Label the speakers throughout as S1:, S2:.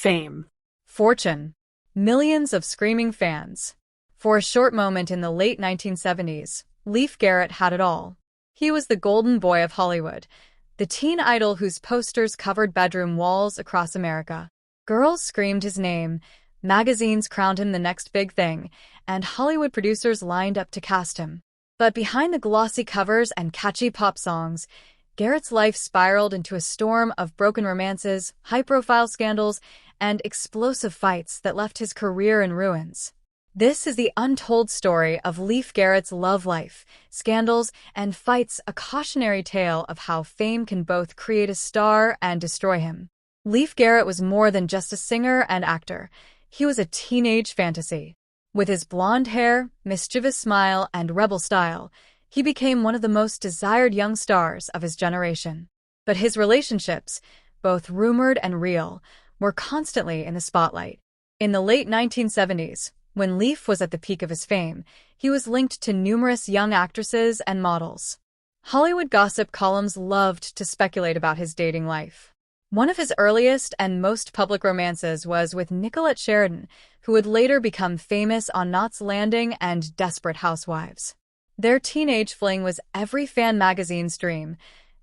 S1: Fame.
S2: Fortune. Millions of screaming fans. For a short moment in the late 1970s, Leif Garrett had it all. He was the golden boy of Hollywood, the teen idol whose posters covered bedroom walls across America. Girls screamed his name, magazines crowned him the next big thing, and Hollywood producers lined up to cast him. But behind the glossy covers and catchy pop songs, Garrett's life spiraled into a storm of broken romances, high-profile scandals, and explosive fights that left his career in ruins. This is the untold story of Leif Garrett's love life, scandals, and fights, a cautionary tale of how fame can both create a star and destroy him. Leif Garrett was more than just a singer and actor. He was a teenage fantasy. With his blonde hair, mischievous smile, and rebel style, he became one of the most desired young stars of his generation. But his relationships, both rumored and real, were constantly in the spotlight. In the late 1970s, when Leif was at the peak of his fame, he was linked to numerous young actresses and models. Hollywood gossip columns loved to speculate about his dating life. One of his earliest and most public romances was with Nicolette Sheridan, who would later become famous on Knots Landing and Desperate Housewives. Their teenage fling was every fan magazine's dream,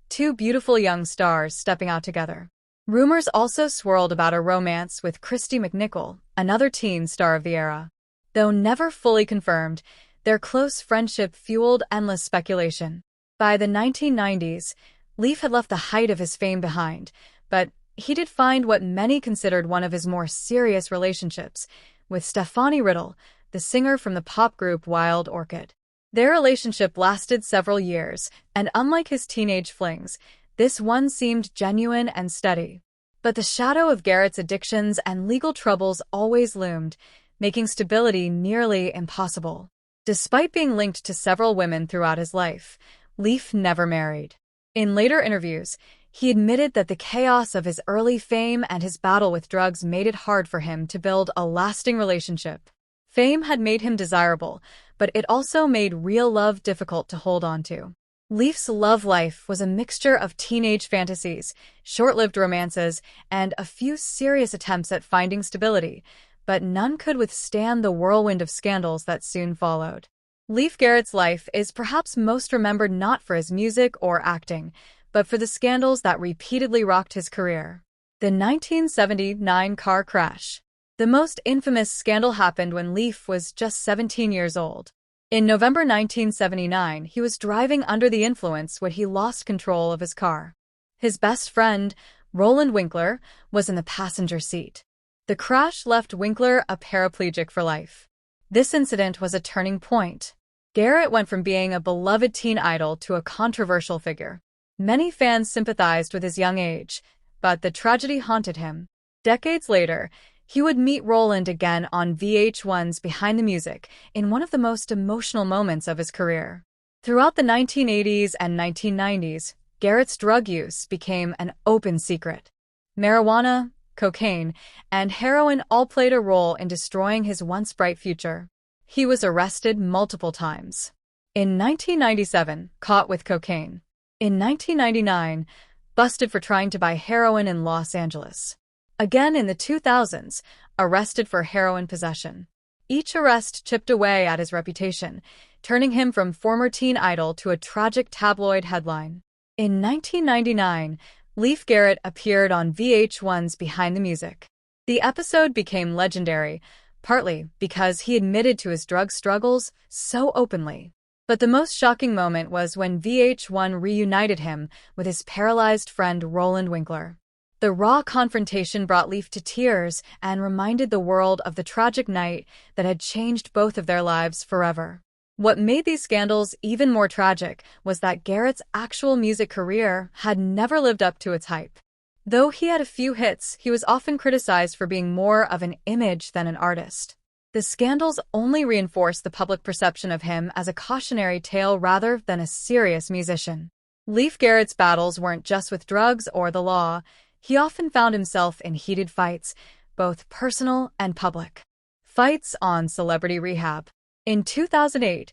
S2: two beautiful young stars stepping out together. Rumors also swirled about a romance with Christy McNichol, another teen star of the era. Though never fully confirmed, their close friendship fueled endless speculation. By the 1990s, Leif had left the height of his fame behind, but he did find what many considered one of his more serious relationships, with Stefani Riddle, the singer from the pop group Wild Orchid. Their relationship lasted several years, and unlike his teenage flings, this one seemed genuine and steady. But the shadow of Garrett's addictions and legal troubles always loomed, making stability nearly impossible. Despite being linked to several women throughout his life, Leif never married. In later interviews, he admitted that the chaos of his early fame and his battle with drugs made it hard for him to build a lasting relationship. Fame had made him desirable, but it also made real love difficult to hold on to. Leif's love life was a mixture of teenage fantasies, short-lived romances, and a few serious attempts at finding stability, but none could withstand the whirlwind of scandals that soon followed. Leif Garrett's life is perhaps most remembered not for his music or acting, but for the scandals that repeatedly rocked his career. The 1979 car crash. The most infamous scandal happened when Leif was just 17 years old. In November 1979, he was driving under the influence when he lost control of his car. His best friend, Roland Winkler, was in the passenger seat. The crash left Winkler a paraplegic for life. This incident was a turning point. Garrett went from being a beloved teen idol to a controversial figure. Many fans sympathized with his young age, but the tragedy haunted him. Decades later, he would meet Roland again on VH1's Behind the Music in one of the most emotional moments of his career. Throughout the 1980s and 1990s, Garrett's drug use became an open secret. Marijuana, cocaine, and heroin all played a role in destroying his once bright future. He was arrested multiple times. In 1997, caught with cocaine. In 1999, busted for trying to buy heroin in Los Angeles. Again in the 2000s, arrested for heroin possession. Each arrest chipped away at his reputation, turning him from former teen idol to a tragic tabloid headline. In 1999, Leif Garrett appeared on VH1's Behind the Music. The episode became legendary, partly because he admitted to his drug struggles so openly. But the most shocking moment was when VH1 reunited him with his paralyzed friend Roland Winkler. The raw confrontation brought Leif to tears and reminded the world of the tragic night that had changed both of their lives forever. What made these scandals even more tragic was that Garrett's actual music career had never lived up to its hype. Though he had a few hits, he was often criticized for being more of an image than an artist. The scandals only reinforced the public perception of him as a cautionary tale rather than a serious musician. Leif Garrett's battles weren't just with drugs or the law. He often found himself in heated fights, both personal and public. Fights on Celebrity Rehab. In 2008,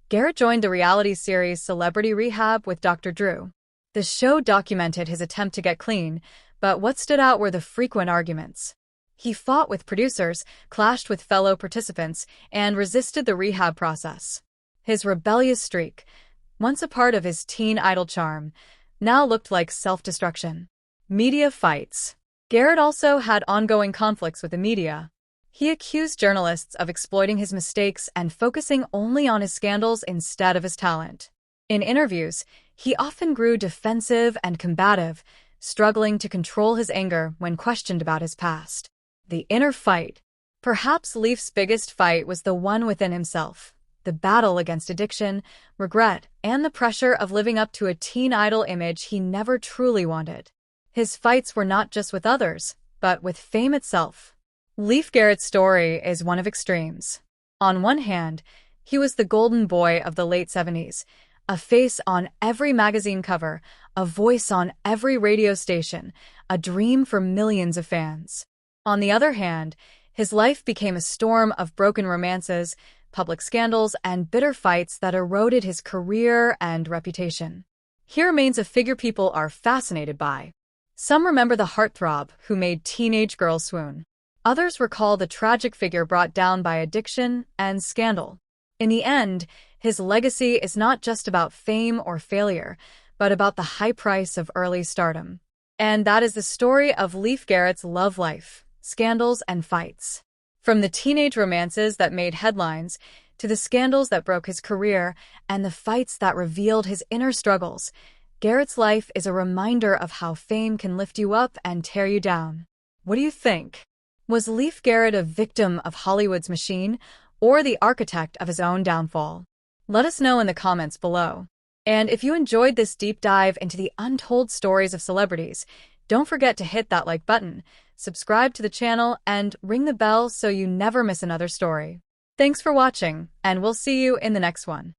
S2: Garrett joined the reality series Celebrity Rehab with Dr. Drew. The show documented his attempt to get clean, but what stood out were the frequent arguments. He fought with producers, clashed with fellow participants, and resisted the rehab process. His rebellious streak, once a part of his teen idol charm, now looked like self-destruction. Media fights. Garrett also had ongoing conflicts with the media. He accused journalists of exploiting his mistakes and focusing only on his scandals instead of his talent. In interviews, he often grew defensive and combative, struggling to control his anger when questioned about his past. The inner fight. Perhaps Leif's biggest fight was the one within himself, the battle against addiction, regret, and the pressure of living up to a teen idol image he never truly wanted. His fights were not just with others, but with fame itself. Leif Garrett's story is one of extremes. On one hand, he was the golden boy of the late 70s, a face on every magazine cover, a voice on every radio station, a dream for millions of fans. On the other hand, his life became a storm of broken romances, public scandals, and bitter fights that eroded his career and reputation. He remains a figure people are fascinated by. Some remember the heartthrob who made teenage girls swoon. Others recall the tragic figure brought down by addiction and scandal. In the end, his legacy is not just about fame or failure, but about the high price of early stardom. And that is the story of Leif Garrett's love life, scandals and fights. From the teenage romances that made headlines, to the scandals that broke his career, and the fights that revealed his inner struggles, Garrett's life is a reminder of how fame can lift you up and tear you down. What do you think? Was Leif Garrett a victim of Hollywood's machine, or the architect of his own downfall? Let us know in the comments below. And if you enjoyed this deep dive into the untold stories of celebrities, don't forget to hit that like button, subscribe to the channel, and ring the bell so you never miss another story. Thanks for watching, and we'll see you in the next one.